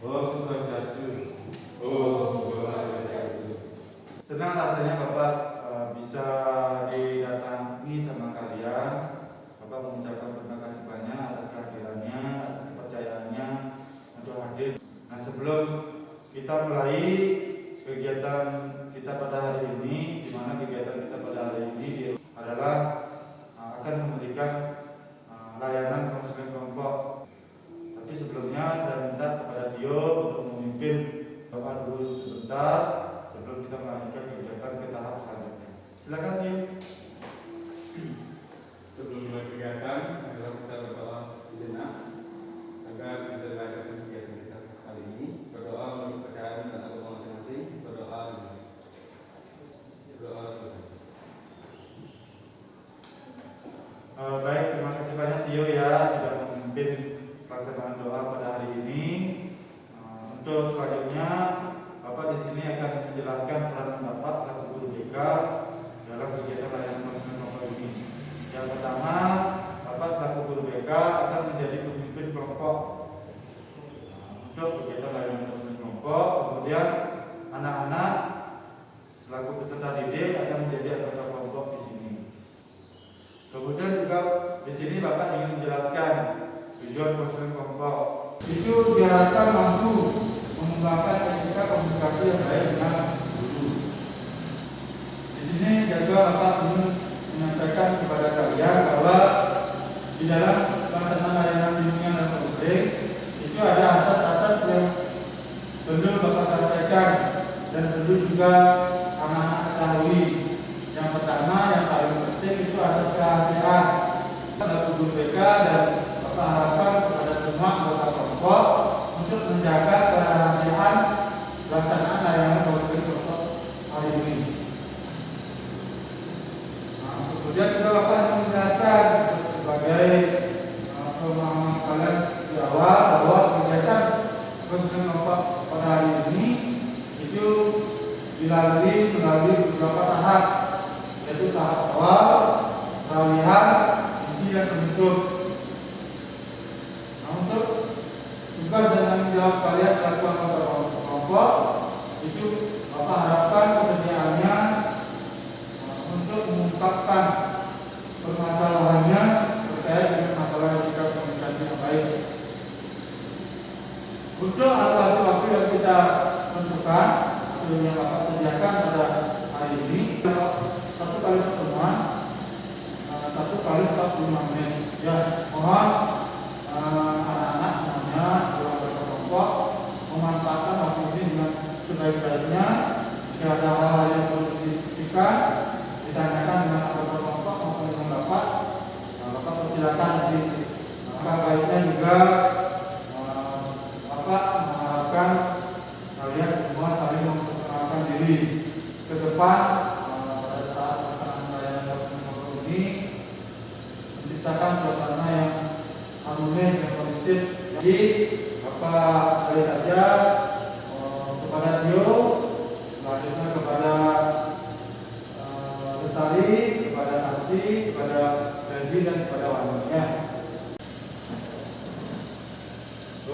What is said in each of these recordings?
Om Swastiastu. Om Swastiastu. Senang rasanya Bapak bisa didatangi sama kalian. Bapak mengucapkan terima kasih banyak atas kehadirannya, atas kepercayaannya untuk hadir. Nah, sebelum kita mulai kegiatan kita pada hari ini, di mana kegiatan kita pada hari ini adalah akan memberikan layanan konseling kelompok. Tapi sebelumnya saya minta kepada Tio untuk memimpin Bapak dulu sebentar sebelum kita melanjutkan kegiatan ke tahap selanjutnya. Silakan Tio. Sebelum mulai kegiatan, adalah kita berdoa sejenak agar bisa dilanjutkan kegiatan kita kali ini. Berdoa menurut kepercayaan dan agama masing-masing. Berdoa. Baik, terima kasih banyak Tio ya sudah memimpin pelaksanaan doa pada hari ini. Untuk selanjutnya, Bapak di sini akan menjelaskan peran Bapak selaku guru BK dalam kegiatan layanan konseling kelompok ini. Yang pertama, Bapak selaku guru BK akan menjadi pemimpin kelompok untuk kegiatan layanan konseling kelompok. Kemudian anak-anak selaku peserta didik akan menjadi anggota kelompok di sini. Kemudian juga di sini Bapak ingin menjelaskan tujuan konseling kelompok itu diharapkan mampu mengembangkan etika komunikasi yang baik dengan guru. Di sini juga Bapak ingin menyampaikan kepada kalian bahwa di dalam pelaksanaan layanan bimbingan dan konseling itu ada asas-asas yang perlu Bapak sampaikan dan perlu juga anak-anak ketahui. Yang pertama, yang paling penting itu asas kerahasiaan. Selaku guru BK dan Bapak harapkan kepada semua anggota kelompok untuk menjaga kerahasiaan pelaksanaan layanan konseling kelompok hari ini. Kemudian juga Bapak menjelaskan sebagai pemahaman kalian di awal bahwa kegiatan konseling kelompok pada hari ini itu melalui beberapa tahap, yaitu tahap awal, peralihan, inti dan penutup. Nah, untuk tugas dan tanggung jawab kalian selaku anggota kelompok itu Bapak harapkan kesediaannya untuk mengungkapkan permasalahannya terkait dengan masalah etika komunikasi yang baik. Untuk alokasi waktu yang kita tentukan atau yang Bapak sediakan pada hari ini, satu kali pertemuan, 1 kali 45 menit. Ya, mohon anak-anak semuanya anggota kelompok memanfaatkan waktu ini dengan sebaik-baiknya. Jika ada hal-hal yang perlu didiskusikan, ditanyakan dengan anggota kelompok maupun dengan Bapak persilakan nanti. Maka baiknya juga Bapak mengharapkan kalian semua saling memperkenalkan diri ke depan pada saat pelaksanaan layanan konseling ini, menciptakan suasana yang harmonis dan kondusif. Jadi Bapak mulai saja kepada Tio, selanjutnya kepada Lestari, kepada Santi, kepada Benji dan kepada Wanita.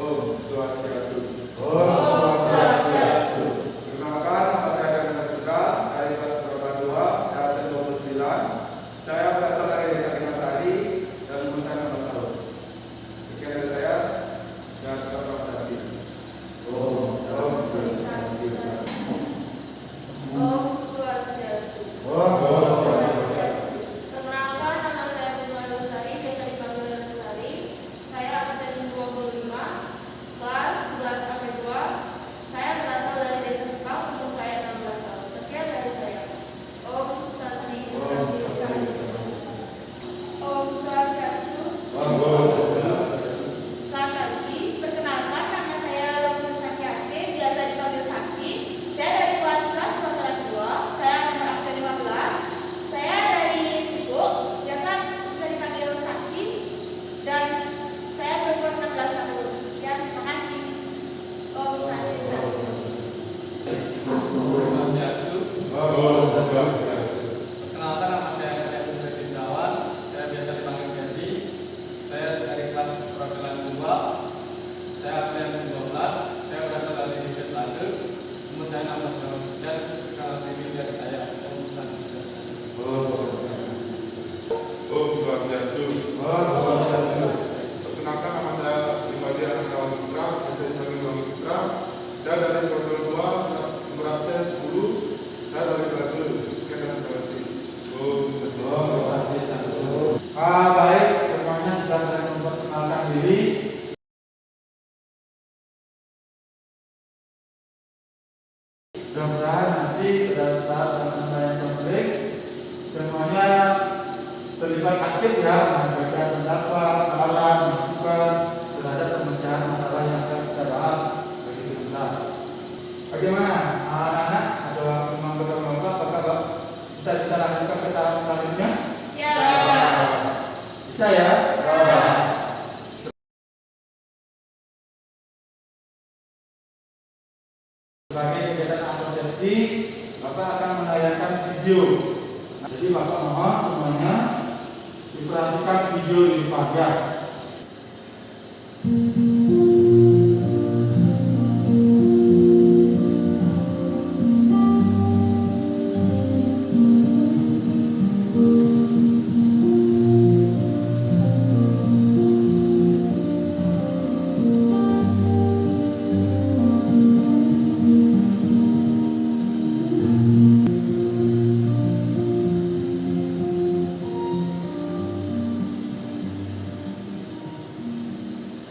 Om Swastiastu. Om Swastiastu. Perkenalkan, nama saya Kevin Putra dari kelas Program 2, angkatan 29. Saya berasal dari Desa Kinasari dan umur saya 16 tahun. Sekian dari saya dan Bapak Tadi. Om Swastiastu. Perkenalkan, nama saya Bunga Lestari, biasa dipanggil Lestari. Saya absen 25, kelas 11 sampai 2. Saya berasal dari Desa Kupang, umur saya 16 tahun. Sekian dari saya. Om Swastiastu. Om Swastiastu. Kelas Sakti, perkenalkan, nama saya Lukman Saki Asih, biasa dipanggil Sakti. Saya dari kelas 11 kelas 2. Saya nomor absen 15. Saya dari Sibuk, biasa bisa dipanggil Sakti. Dan saya berumur 16 tahun. Sekian, terima kasih. Om Swastiastu. Perkenalkan, nama saya Kevin Setiawan, saya biasa dipanggil Kenji. Saya dari kelas perwakilan 2. Saya absen 12. Saya sendiri. Mudah-mudahan nanti pada saat penyampaian konflik semuanya terlibat aktif ya, memberikan pendapat, saran, masukan terhadap pemecahan masalah yang akan kita bahas bagi sebentar. Bagaimana anak-anak atau kelompok apakah kita bisa lanjutkan ke tahap selanjutnya? Ya. Bisa ya? Sebagai kegiatan asosiasi, Bapak akan menayangkan video. Jadi Bapak mohon semuanya diperhatikan video di pajak.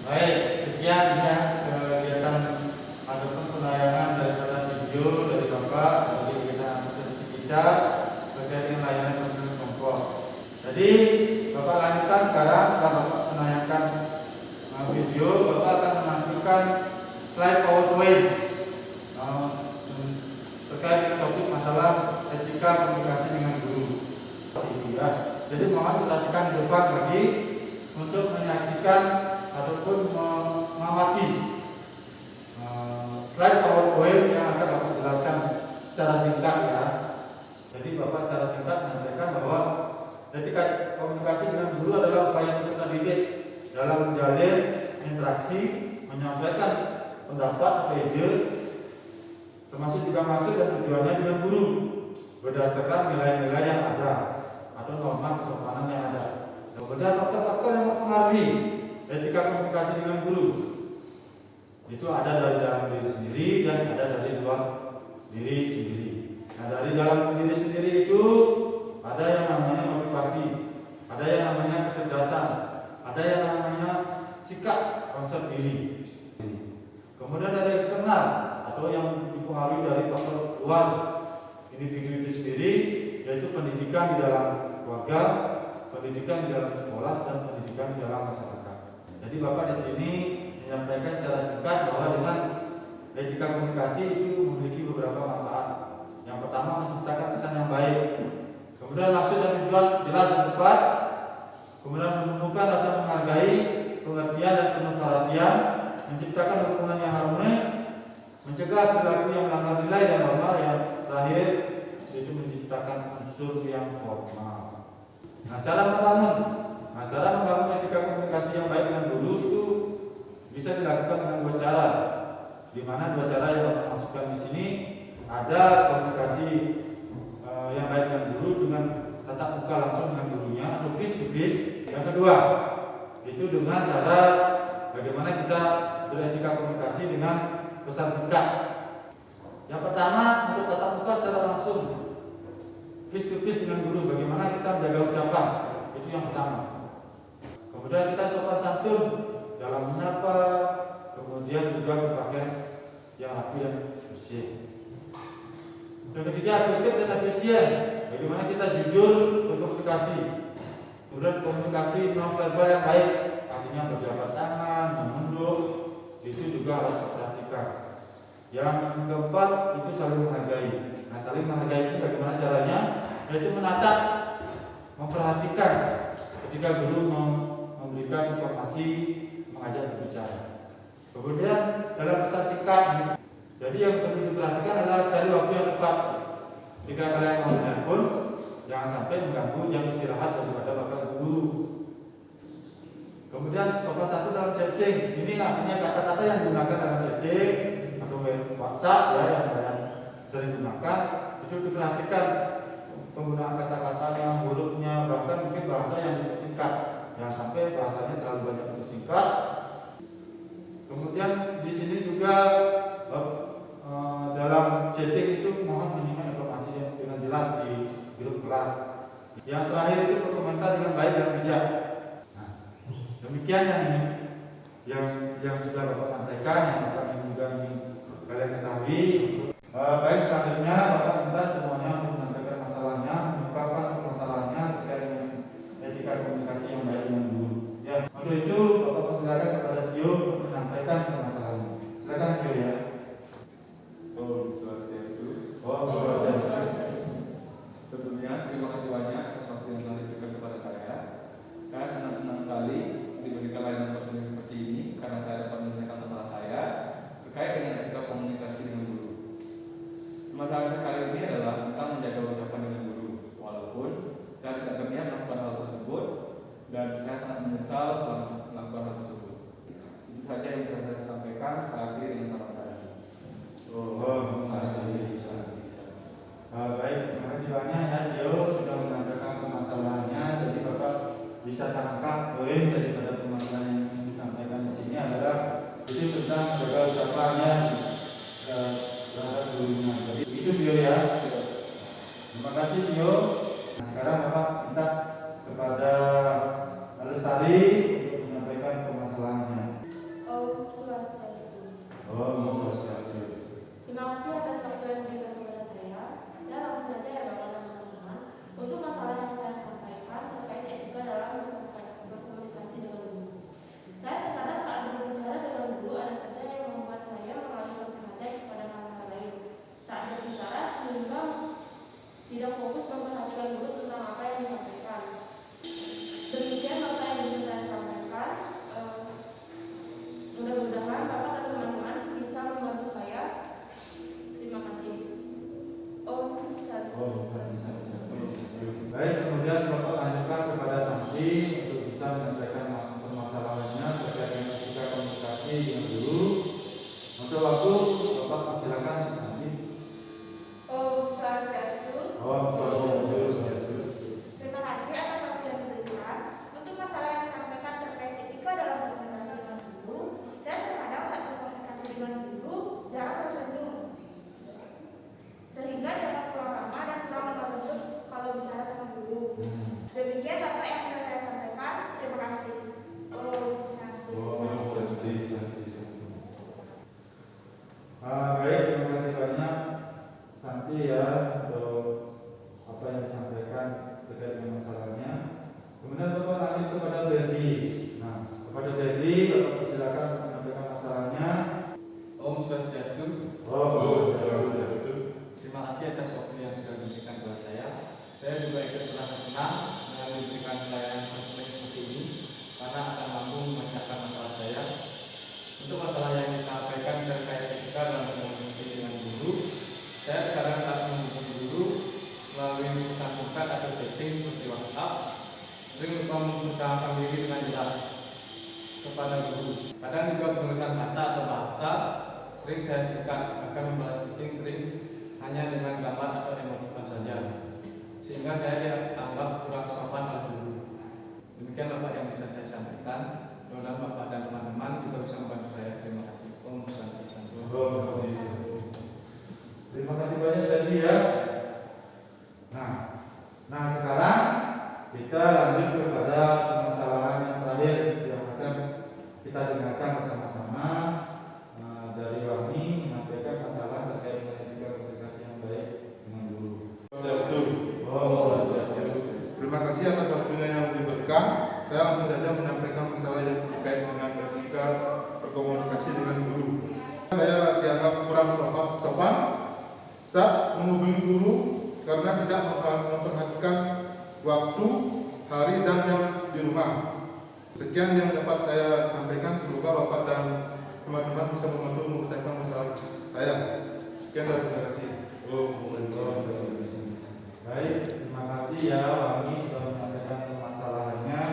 Baik, sekian ya kegiatan ataupun penayangan daripada video dari Bapak sebagai kegiatan asosiasi kita terkait dengan layanan konseling kelompok. Jadi Bapak lanjutkan sekarang setelah Bapak menayangkan video, Bapak akan menampilkan slide PowerPoint terkait dengan topik masalah etika komunikasi dengan guru. Ya. Jadi mohon perhatikan di depan lagi untuk menyaksikan ataupun mengamati slide PowerPoint yang akan Bapak jelaskan secara singkat ya. Jadi Bapak secara singkat menyampaikan bahwa etika komunikasi dengan guru adalah upaya peserta didik dalam menjalin interaksi, menyampaikan pendapat atau ide, termasuk juga maksud dan tujuannya dengan guru berdasarkan nilai-nilai yang ada atau norma kesopanan yang ada. Kemudian faktor-faktor yang mempengaruhi etika komunikasi dengan guru itu ada dari dalam diri sendiri dan ada dari luar diri sendiri. Nah, dari dalam diri sendiri itu ada yang namanya motivasi, ada yang namanya kecerdasan, ada yang namanya sikap konsep diri. Kemudian dari eksternal atau yang dipengaruhi dari faktor luar individu itu sendiri, yaitu pendidikan di dalam keluarga, pendidikan di dalam sekolah, dan pendidikan di dalam masyarakat. Jadi Bapak di sini menyampaikan secara singkat bahwa dengan etika komunikasi itu memiliki beberapa manfaat. Yang pertama, menciptakan kesan yang baik. Kemudian maksud dan tujuan jelas dan tepat. Kemudian menumbuhkan rasa menghargai, pengertian dan penuh perhatian, menciptakan hubungan yang harmonis, mencegah perilaku yang melanggar nilai dan norma. Yang terakhir yaitu menciptakan unsur yang formal. Nah, cara membangun etika komunikasi yang baik dengan guru itu bisa dilakukan dengan dua cara. Di mana dua cara yang Bapak masukkan di sini ada komunikasi yang baik dengan guru dengan tatap muka langsung dengan gurunya atau face to face. Yang kedua itu dengan cara bagaimana kita beretika komunikasi dengan pesan singkat. Yang pertama untuk tatap muka secara langsung face to face dengan guru, bagaimana kita menjaga ucapan, itu yang pertama. Kemudian kita sopan santun dalam menyapa, kemudian juga berpakaian yang rapi dan bersih. Yang ketiga, efektif dan efisien, bagaimana kita jujur berkomunikasi. Kemudian komunikasi non verbal yang baik, artinya berjabat tangan, menunduk, itu juga harus diperhatikan. Yang keempat itu saling menghargai. Nah, saling menghargai itu bagaimana caranya? Yaitu menatap, memperhatikan ketika guru memberikan informasi, mengajak berbicara. Kemudian dalam pesan singkat, jadi yang perlu diperhatikan adalah cari waktu yang tepat. Jika kalian mau menelpon, jangan sampai mengganggu jam istirahat daripada bapak guru. Kemudian sopan satu dalam chatting, ini artinya kata-kata yang digunakan dalam chatting atau WhatsApp ya yang kalian sering gunakan, itu diperhatikan penggunaan kata-katanya, hurufnya, bahkan mungkin bahasa yang dipersingkat. Jangan sampai bahasanya terlalu banyak dipersingkat. Kemudian di sini juga dalam chatting itu mohon menyimak informasi yang dengan jelas di grup kelas. Yang terakhir itu berkomentar dengan baik dan bijak. Nah, demikian yang yang sudah Bapak sampaikan, yang Bapak juga ingin kalian ketahui. Baik, selanjutnya Bapak minta semuanya untuk menyampaikan masalahnya, mengungkapkan permasalahannya terkait dengan etika komunikasi yang baik dengan guru. Ya, untuk itu Bapak persilakan kepada Tio untuk menyampaikan permasalahannya. Silakan Tio ya. Om Swastiastu. Oh, Swastiastu. Sebelumnya terima kasih banyak atas waktu yang telah diberikan kepada saya. Saya senang sekali diberikan layanan konseling seperti ini karena saya dapat menyelesaikan masalah saya terkait dengan etika komunikasi dengan guru. Masalah saya kali ini adalah tentang menjaga ucapan dengan guru. Walaupun saya tidak berniat melakukan hal tersebut dan saya sangat menyesal telah melakukan hal tersebut. Itu saja yang bisa saya sampaikan. Saya akhiri dengan salam saya. Baik, terima kasih banyak ya Tio sudah menyampaikan permasalahannya. Jadi Bapak bisa tangkap poin daripada permasalahan yang ingin disampaikan di sini adalah itu tentang menjaga ucapannya terhadap gurunya. Jadi itu Tio ya. Terima kasih Tio. Nah, sekarang Bapak minta kepada Lestari untuk menyampaikan permasalahannya. Om Swastiastu. Oh, Swastiastu. Terima kasih atas waktu yang diberikan kepada saya. Saya langsung saja ya Bapak dan teman-teman. Untuk masalah yang saya sampaikan terkait etika dalam berkomunikasi dengan guru. Saya terkadang saat berbicara dengan guru ada saja yang membuat saya mengalihkan perhatian kepada hal-hal lain. Saat berbicara sehingga tidak fokus memperhatikan guru tentang apa yang disampaikan. Demikian Bapak yang bisa saya sampaikan. Mudah-mudahan Bapak dan teman-teman bisa membantu saya. Terima kasih. Om Swastiastu. Baik, kemudian Bapak lanjutkan kepada Santi untuk bisa menyampaikan permasalahannya terkait dengan etika komunikasi dengan guru. Untuk waktu Bapak persilakan Santi. Om Swastiastu. Terima kasih atas waktu yang diberikan. Untuk masalah yang disampaikan terkait etika dalam berkomunikasi dengan guru, saya terkadang saat berkomunikasi dengan guru jarang tersenyum, sehingga dapat kurang ramah dan kurang membantu kalau bicara sama guru. Demikian Bapak yang bisa saya sampaikan. Terima kasih. Baik, terima kasih banyak Santi ya untuk apa yang disampaikan terkait dengan masalahnya. Kemudian Bapak lanjut kepada Berdi. Nah, kepada Berdi Bapak persilakan untuk menyampaikan masalahnya. Om Swastiastu. Terima kasih atas waktu yang sudah diberikan kepada saya. Saya juga ikut merasa senang dengan diberikan layanan konseling seperti ini karena akan mampu memecahkan masalah saya. Untuk masalah yang disampaikan terkait etika dalam berkomunikasi dengan guru, saya terkadang saat menghubungi guru melalui pesan singkat atau chatting seperti WhatsApp sering lupa mengutarakan diri dengan jelas kepada guru. Kadang juga penulisan kata atau bahasa sering saya singkat, bahkan membalas chatting sering hanya dengan gambar atau emoticon saja, sehingga saya dianggap kurang sopan oleh guru. Demikian Bapak yang bisa saya sampaikan. Mudah-mudahan Bapak dan teman-teman juga bisa membantu saya. Terima kasih. Om Swastiastu. Terima kasih banyak Berdi ya. Nah sekarang kita lanjut kepada permasalahan yang terakhir yang akan kita dengarkan bersama-sama. Dari Wahmi menyampaikan masalah terkait dengan etika komunikasi yang baik dengan guru. Terima kasih atas waktunya yang diberikan. Saya langsung saja menyampaikan masalah yang terkait dengan etika berkomunikasi dengan guru. Saya dianggap kurang sopan saat menghubungi guru karena tidak memperhatikan waktu, hari, dan jam di rumah. Sekian yang dapat saya sampaikan. Semoga Bapak dan teman-teman bisa membantu memecahkan masalah saya. Sekian dan terima kasih. Baik, terima kasih ya Wahmi sudah menyampaikan permasalahannya.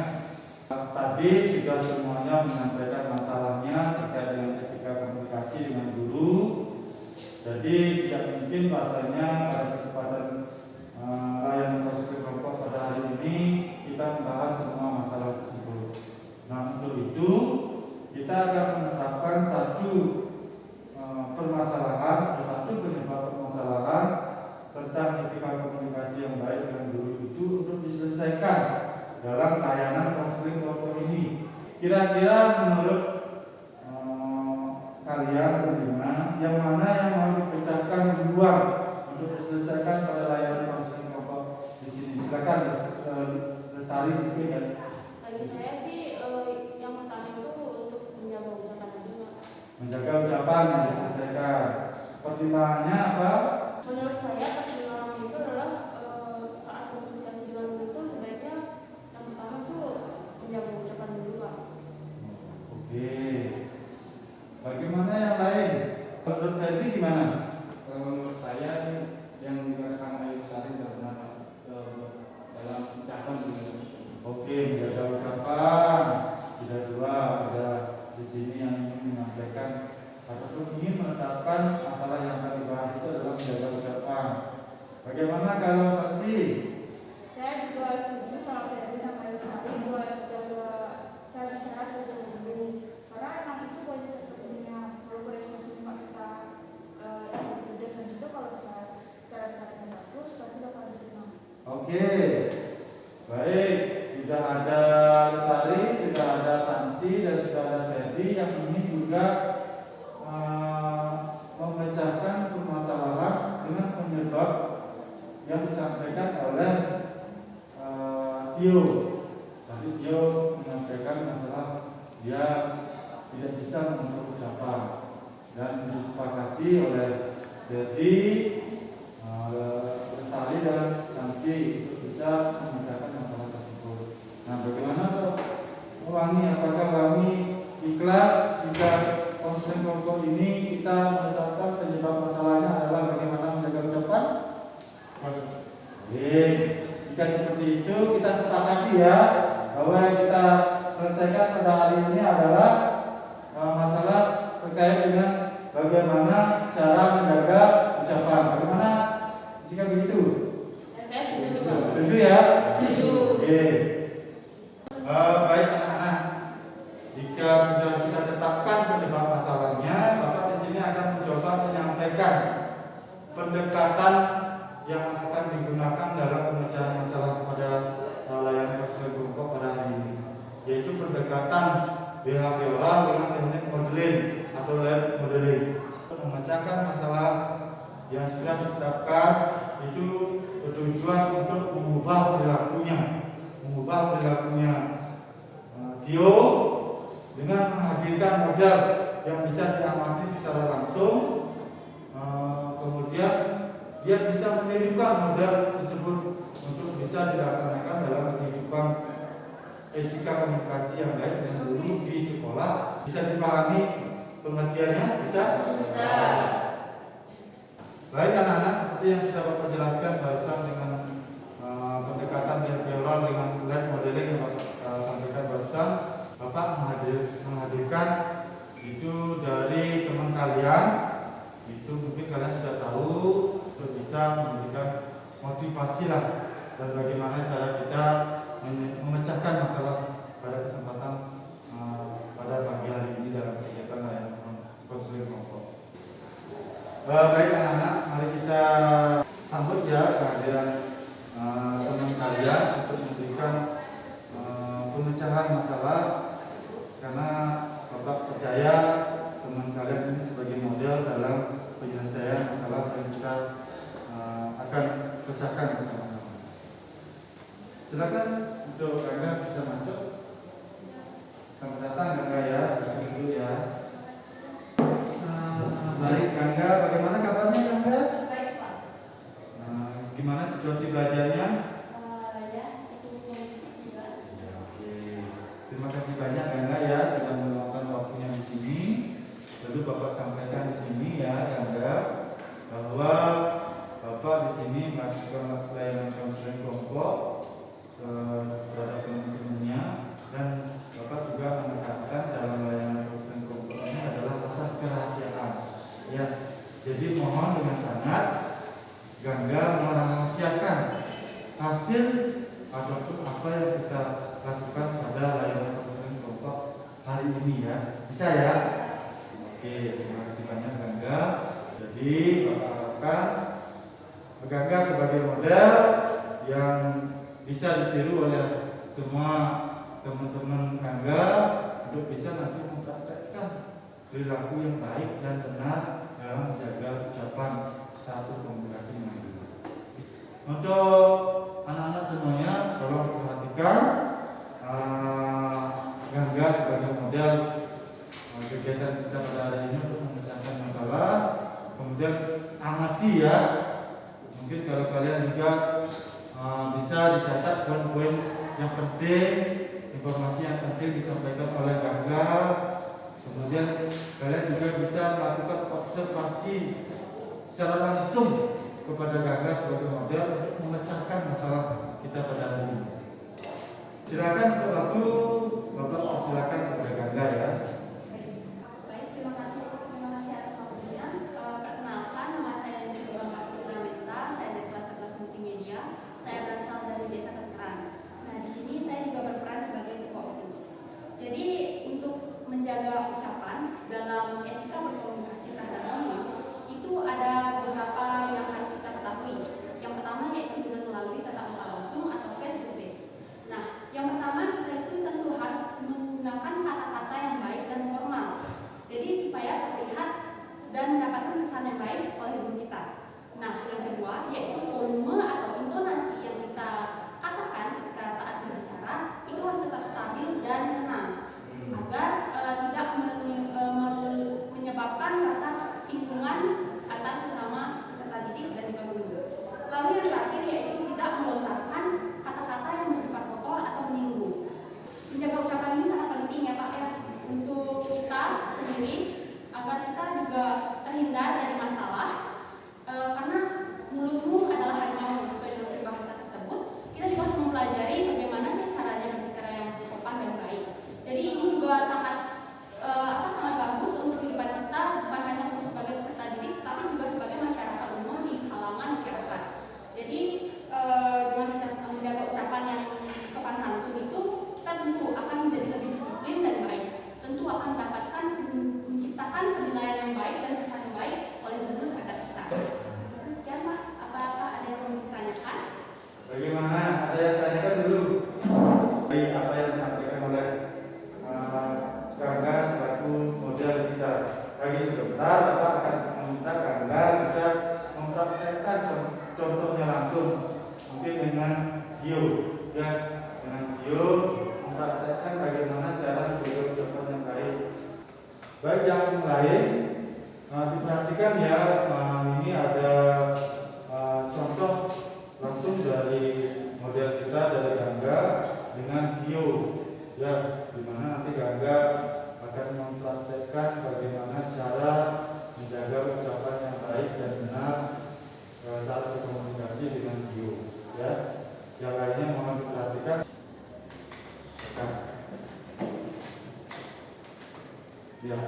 Tadi sudah semuanya menyampaikan masalahnya terkait dengan etika komunikasi dengan guru. Jadi tidak mungkin rasanya pada kesempatan layanan konseling kelompok pada hari ini kita membahas semua masalah tersebut. Nah untuk itu kita akan menetapkan satu permasalahan atau satu penyebab permasalahan tentang etika komunikasi yang baik dengan guru itu untuk diselesaikan dalam layanan konseling kelompok ini. Kira-kira menurut menjaga ucapan yang diselesaikan. Pertimbangannya apa? Menurut saya pertimbangan itu adalah saat komunikasi dengan guru itu sebaiknya yang pertama tuh menjaga ucapan dulu, Pak. Oke. Bagaimana yang lain? Menurut Ferdi gimana? Menurut saya sih yang dikatakan Ayu Sari tidak benar dalam ucapan gitu. Oke, menjaga ucapan. Tidak dua, ada di sini yang ingin menyampaikan ataupun ingin menetapkan masalah yang akan dibahas itu adalah menjaga ucapan. Bagaimana kalau Sakti? Saya juga setuju sama Ferdi sama Yusari buat jaga cara bicara sebagai guru, karena emang itu banyak terjadinya walaupun ekspresi muka kita yang bekerja selanjutnya kalau misalnya cara bicara kita bagus pasti bakal diterima. Oke. Baik, sudah ada Lestari, sudah ada Santi, dan sudah ada Ferdi yang ingin juga memecahkan permasalahan dengan penyebab yang disampaikan oleh Tio. Tadi Tio menyampaikan masalah dia tidak bisa mengatur ucapan dan disepakati oleh Ferdi, Lestari dan Santi untuk bisa memecahkan masalah tersebut. Nah, bagaimana Wangi? Apakah Wangi ikhlas jika konseling kelompok ini kita menetapkan penyebab masalahnya adalah bagaimana menjaga ucapan? Baik, jika seperti itu kita sepakati ya bahwa yang kita selesaikan pada hari ini adalah masalah terkait dengan bagaimana cara menjaga ucapan. Bagaimana jika begitu? Saya setuju, Pak. Setuju ya? Setuju. Oke. Baik anak-anak, jika sudah kita tetapkan penyebab masalahnya, Bapak di sini akan mencoba menyampaikan pendekatan yang akan digunakan dalam pemecahan masalah pada layanan konseling kelompok pada hari ini, yaitu pendekatan behavioral dengan teknik modeling atau lab modeling. Memecahkan masalah yang sudah ditetapkan itu bertujuan untuk mengubah perilakunya. Tio dengan menghadirkan model yang bisa diamati secara langsung, kemudian dia bisa menirukan model tersebut untuk bisa dilaksanakan dalam kehidupan etika komunikasi yang baik dengan guru di sekolah. Bisa dipahami pengertiannya? Bisa? Bisa. Baik anak-anak, seperti yang sudah Bapak jelaskan barusan dengan pendekatan behavioral dengan lab modeling yang Bapak sampaikan barusan, Bapak menghadirkan itu dari teman kalian, itu mungkin kalian sudah tahu untuk bisa memberikan motivasi lah dan bagaimana cara kita memecahkan masalah pada kesempatan pada pagi hari ini dalam kegiatan layanan konseling kelompok. Baik anak-anak, mari kita sambut ya kehadiran teman kalian untuk memberikan pemecahan masalah, karena Bapak percaya teman kalian ini sebagai model dalam penyelesaian masalah yang kita akan pecahkan bersama-sama. Silakan untuk Gangga bisa masuk. Selamat datang Gangga ya, silakan dulu ya. Baik Gangga, bagaimana kabarnya Gangga? Baik, Pak. Gimana situasi belajarnya? Ya, seperti kondisi juga. Ya, oke. Terima kasih banyak Gangga ya sudah meluangkan waktunya di sini. Lalu Bapak sampaikan di sini ya Gangga bahwa Bapak di sini melakukan layanan konseling kelompok terhadap teman-temannya, dan Bapak juga menekankan dalam layanan konseling kelompok ini adalah asas kerahasiaan. Ya, jadi mohon dengan sangat Gangga merahasiakan hasil ataupun apa yang kita lakukan pada layanan konseling kelompok hari ini ya. Bisa ya? Oke, terima kasih banyak Gangga. Jadi Bapak harapkan Gangga sebagai model yang bisa ditiru oleh semua teman-teman Gangga untuk bisa nanti mempraktekkan perilaku yang baik dan benar dalam menjaga ucapan saat komunikasi dengan guru. Untuk anak-anak semuanya, tolong perhatikan Gangga sebagai model kegiatan kita pada hari ini untuk memecahkan masalah. Kemudian amati ya, mungkin kalau kalian juga bisa dicatat poin-poin yang penting, informasi yang penting disampaikan oleh Gangga. Kemudian kalian juga bisa melakukan observasi secara langsung kepada Gangga sebagai model untuk memecahkan masalah kita pada hari ini. Silakan untuk waktu, Bapak persilakan kepada Gangga ya. Baik, terima kasih atas waktunya. Perkenalkan, nama saya Bapak Putri Meta, saya dari kelas 11 multimedia. Saya berasal dari Desa Keteran. Nah, di sini saya juga berperan sebagai ketua OSIS. Jadi untuk menjaga ucapan dalam etika berkomunikasi terhadap umum itu ada beberapa yang harus kita ketahui. Yang pertama yaitu dengan melalui tatap muka langsung atau face to face. Nah, yang pertama kita itu tentu harus menggunakan kata-kata yang baik dan formal. Jadi supaya terlihat dan mendapatkan kesan yang baik oleh guru kita. Nah, yang kedua yaitu volume atau intonasi yang kita katakan ketika saat berbicara itu harus tetap stabil dan tenang agar tidak menyebabkan rasa kesinggungan antar sesama peserta didik dan juga guru. Lalu yang terakhir yaitu tidak melontarkan kata-kata yang bersifat kotor atau menyinggung. Menjaga ucapan ini sangat penting ya Pak ya untuk kita sendiri agar kita juga terhindar dari masalah karena mulutmu adalah harimau sesuai dengan peribahasa tersebut. Kita juga harus mempelajari bagaimana sih caranya berbicara yang sopan dan baik. Jadi ini juga sangat bagus untuk kehidupan kita bukan hanya untuk sebagai peserta didik tapi juga sebagai masyarakat umum di kalangan masyarakat. Jadi dengan menjaga ucapan yang sopan santun itu kita tentu akan menjadi lebih disiplin dan baik. Tentu akan mendapatkan menciptakan penilaian yang baik dan kesan yang baik oleh guru terhadap kita. Sekian Pak, apakah ada yang mau ditanyakan? Bagaimana? Ada yang tanyakan dulu dari apa yang disampaikan oleh Gangga selaku model kita. Lagi sebentar Bapak akan meminta Gangga bisa mempraktekkan contohnya langsung, mungkin dengan video ya, dengan video mempraktekkan bagaimana cara menjaga ucapan yang baik. Baik, yang lain diperhatikan ya, ini ada contoh langsung dari model kita dari Gangga dengan video ya, dimana nanti Gangga akan mempraktekkan bagaimana cara menjaga ucapan yang baik dan benar saat berkomunikasi dengan video ya. Yang lainnya mohon diperhatikan. Ya.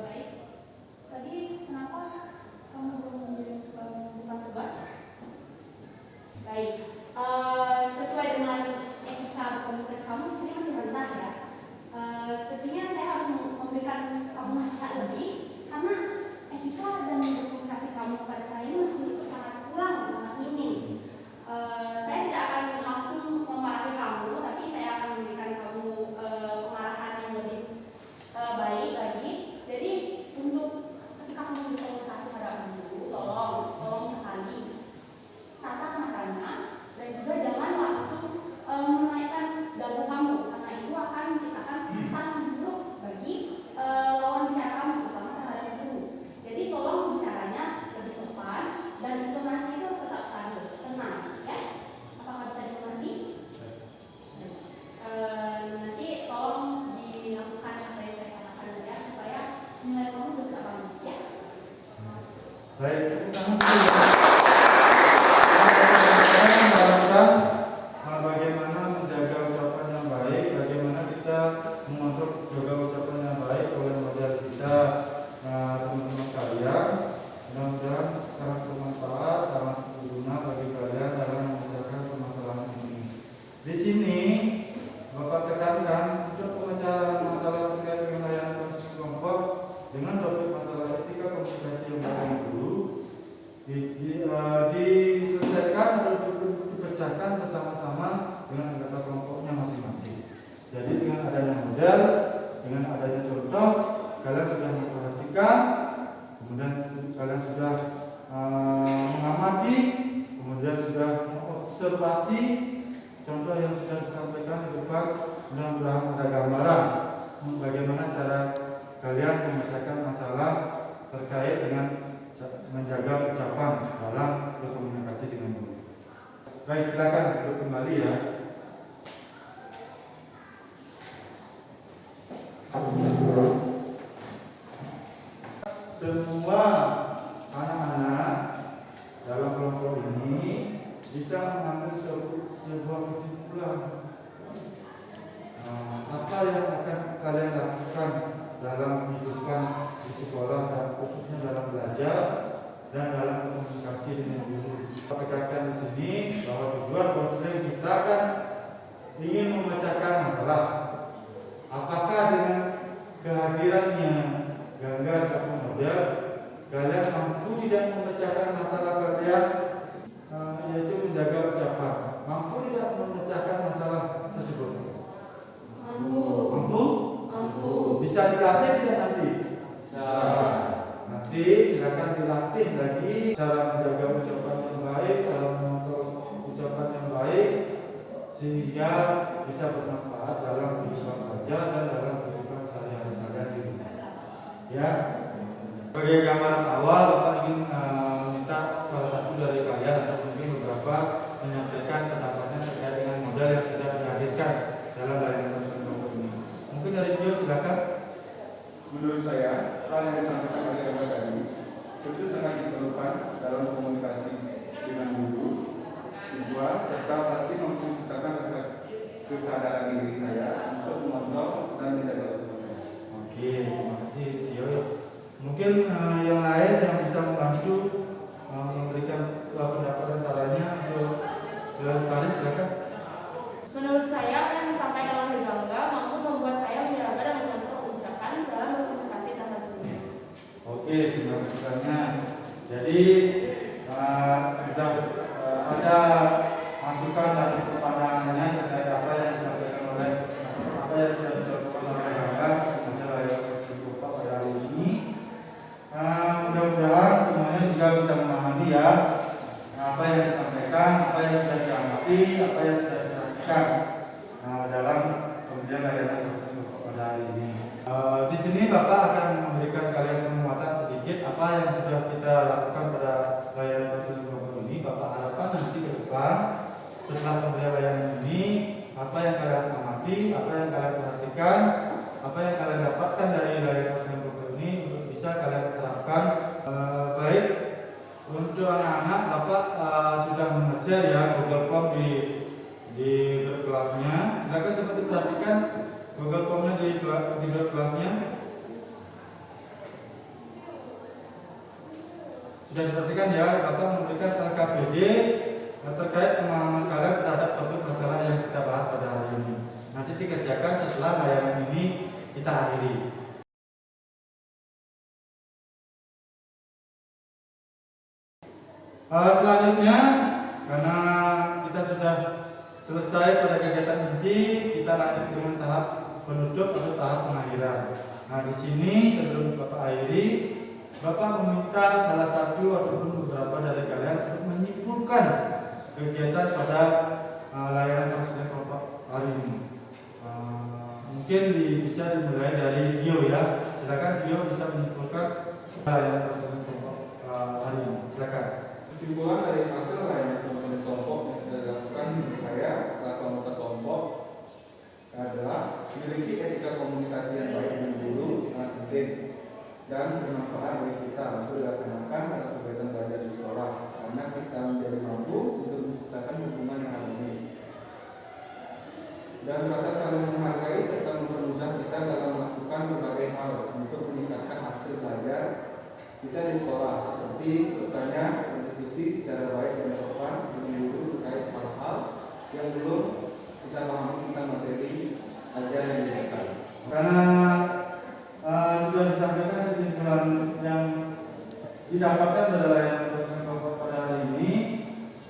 Baik. Tadi kenapa kamu belum membuka tugas? Baik. Sesuai dengan etika berkomunikasi kamu sebenarnya masih rendah ya. Sepertinya saya harus memberikan kamu nasihat lebih karena etika dan berkomunikasi kamu kepada saya ini masih sangat kurang, sangat minim. Saya tidak akan langsung memarahi kamu, tapi saya akan memberikan kamu pengarahan yang lebih baik lagi. Jadi untuk ketika kamu berkomunikasi pada guru, tolong sekali tata matanya dan juga jangan langsung menaikkan dagu kamu karena itu akan menciptakan kesan yang buruk bagi lawan bicara kamu, terutama terhadap guru. Jadi tolong bicaranya lebih sopan dan intonasi itu harus tetap stabil, tenang ya. Apakah bisa dimengerti? Nanti tolong dilakukan apa yang saya katakan ya supaya nilai kamu tetap bagus ya. Baik, bagaimana menjaga ucapan yang baik, bagaimana kita mengontrol jaga ucapan yang baik oleh model kita, teman-teman sekalian. Mudah-mudahan sangat bermanfaat, sangat berguna bagi kalian dalam memecahkan permasalahan ini. Di sini Bapak tekankan untuk pemecahan masalah terkait dengan layanan kelompok dengan topik masalah etika komunikasi yang baik dulu diselesaikan atau dipecahkan bersama-sama dengan anggota kelompoknya masing-masing. Jadi dengan adanya model, dengan Semua anak-anak dalam kelompok ini bisa mengambil sebuah kesimpulan. Apa yang akan kalian lakukan dalam kehidupan di sekolah dan khususnya dalam belajar dan dalam komunikasi dengan guru. Tegaskan di sini bahwa tujuan konseling kita kan ingin memecahkan masalah. Apakah dengan kehadirannya Gangga satu model kalian mampu tidak memecahkan masalah kalian, yaitu menjaga ucapan? Mampu tidak memecahkan masalah tersebut? Mampu? Bisa dilatih tidak nanti? Bisa. Nanti silakan dilatih lagi cara menjaga ucapan yang baik, cara mengontrol ucapan yang baik, sehingga bisa bermanfaat dalam kehidupan kerja dan dalam kehidupan sehari-hari kalian di rumah. Ya. Sebagai gambaran awal, Bapak ingin meminta salah satu dari kalian atau mungkin beberapa menyampaikan pendapatnya terkait dengan modal yang sudah dihadirkan dalam layanan konseling kelompok ini. Mungkin dari Tio, silakan. Menurut saya, hal yang disampaikan oleh Bapak tadi itu sangat diperlukan dalam komunikasi dengan guru, siswa, serta pasti mampu menciptakan kesadaran diri saya untuk mengontrol dan menjaga ucapan. Oke, terima kasih Tio. Mungkin yang lain yang bisa membantu memberikan pendapat dan sarannya untuk Lestari, silakan. Menurut saya, apa yang disampaikan oleh Gangga mampu membuat saya menjaga dan mengontrol ucapan dalam berkomunikasi tanpa guru. Oke, terima kasih banyak. Jadi sudah ada masukan dan pandangannya terkait apa yang disampaikan oleh apa yang sudah disampaikan oleh Gangga sebenarnya layak bersyukur pada hari ini. Mudah-mudahan semuanya juga bisa memahami ya apa yang disampaikan, apa yang sudah diamati, apa yang sudah diperhatikan dalam pemberian layanan konseling pada hari ini. Di sini Bapak akan memberikan kalian penguatan sedikit apa yang sudah kita lakukan pada layanan konseling kelompok ini. Bapak harapkan nanti ke depan setelah pemberian layanan ini, apa yang kalian amati, apa yang kalian perhatikan, apa yang kalian dapatkan dari layanan konseling kelompok ini untuk bisa kalian terapkan. Baik, untuk anak-anak Bapak sudah men-share ya Google Form di grup kelasnya. Silakan dapat diperhatikan Google Form-nya di grup kelasnya. Sudah diperhatikan ya, Bapak memberikan LKPD terkait pemahaman kalian terhadap topik masalah yang kita bahas pada hari ini. Nanti dikerjakan setelah layanan ini kita akhiri. Selanjutnya, karena kita sudah selesai pada kegiatan inti, kita lanjut dengan tahap penutup atau tahap pengakhiran. Nah, di sini sebelum Bapak akhiri, Bapak meminta salah satu ataupun beberapa dari kalian untuk menyimpulkan kegiatan pada layanan konseling kelompok hari ini. Mungkin bisa dimulai dari Tio ya. Silakan Tio bisa menyimpulkan layanan konseling kelompok hari ini. Silakan. Kesimpulan dari hasil layanan konseling kelompok yang sudah dilakukan saya selaku anggota kelompok adalah memiliki etika komunikasi yang baik dengan guru sangat penting dan bermanfaat bagi kita untuk dilaksanakan dalam kegiatan belajar di sekolah karena kita menjadi mampu untuk menciptakan hubungan yang harmonis dan rasa saling menghargai serta mempermudah kita dalam melakukan berbagai hal untuk meningkatkan hasil belajar kita di sekolah seperti bertanya berdiskusi secara baik dan sopan dengan guru terkait hal-hal yang belum kita pahami tentang materi ajar yang diberikan. Karena sudah disampaikan kesimpulan yang didapatkan pada layanan konseling kelompok pada hari ini,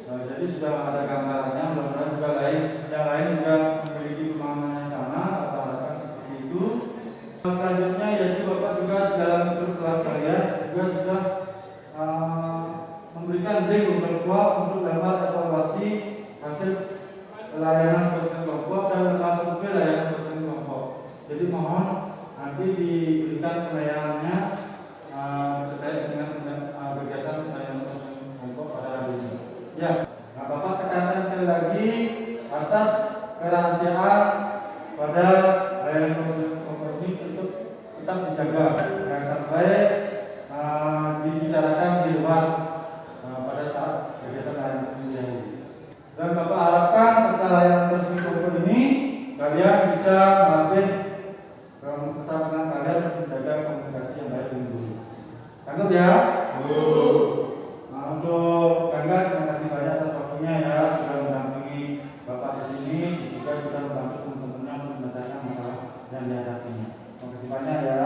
jadi sudah ada gambarannya. Mudah-mudahan juga yang lain juga memiliki pemahaman yang sama. Bapak harapkan seperti itu. Selanjutnya yaitu Bapak juga dalam grup kelas kalian juga sudah memberikan link Google Form untuk lembar evaluasi hasil layanan konseling kelompok dan lembar survei layanan konseling kelompok. Jadi mohon nanti diberikan pelayanannya terkait dengan kegiatan layanan konseling kelompok pada hari ini. Ya, nah Bapak tekankan sekali lagi asas kerahasiaan pada layanan konseling kelompok ini dijaga, jangan sampai dibicarakan di luar pada saat kegiatan layanan ini. Dan Bapak harapkan setelah layanan resmi kumpul ini kalian bisa melatih keterampilan kalian untuk menjaga komunikasi yang baik dengan guru. Tangguh ya. Untuk Gangga, terima kasih banyak atas waktunya ya, sudah mendampingi Bapak di sini, juga sudah membantu teman-temannya untuk menyelesaikan masalah yang dihadapinya. Terima kasih banyak ya.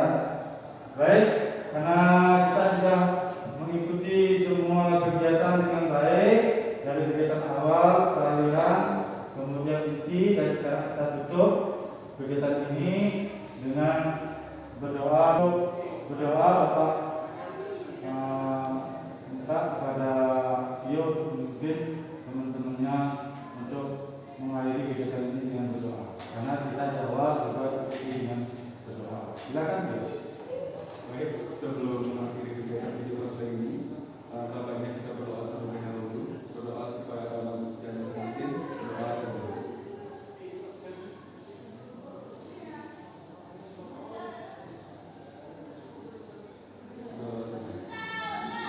Baik, karena kita sudah mengikuti semua kegiatan dengan baik, dari kegiatan awal, peralihan, kemudian inti, dan sekarang kita tutup kegiatan ini dengan berdoa. Berdoa Bapak minta kepada Tio untuk memimpin teman-temannya untuk mengakhiri kegiatan ini dengan berdoa. Karena kita di awal sudah ikuti dengan berdoa. Silakan Tio. Baik, sebelum mengakhiri kegiatan video sore ini, kabarnya kita berdoa terlebih dahulu. Berdoa sesuai agama yang masing-masing. Berdoa terlebih.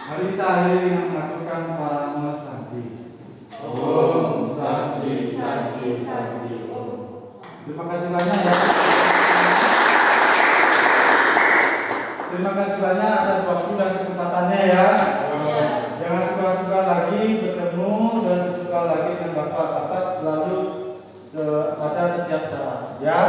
Mari kita akhiri dengan melakukan parama santi. Om Santi Santi Santi Om. Terima kasih banyak ya. Terima kasih banyak atas waktu dan kesempatannya ya. Jangan suka-suka lagi bertemu dan suka lagi dengan Bapak selalu pada setiap saat ya.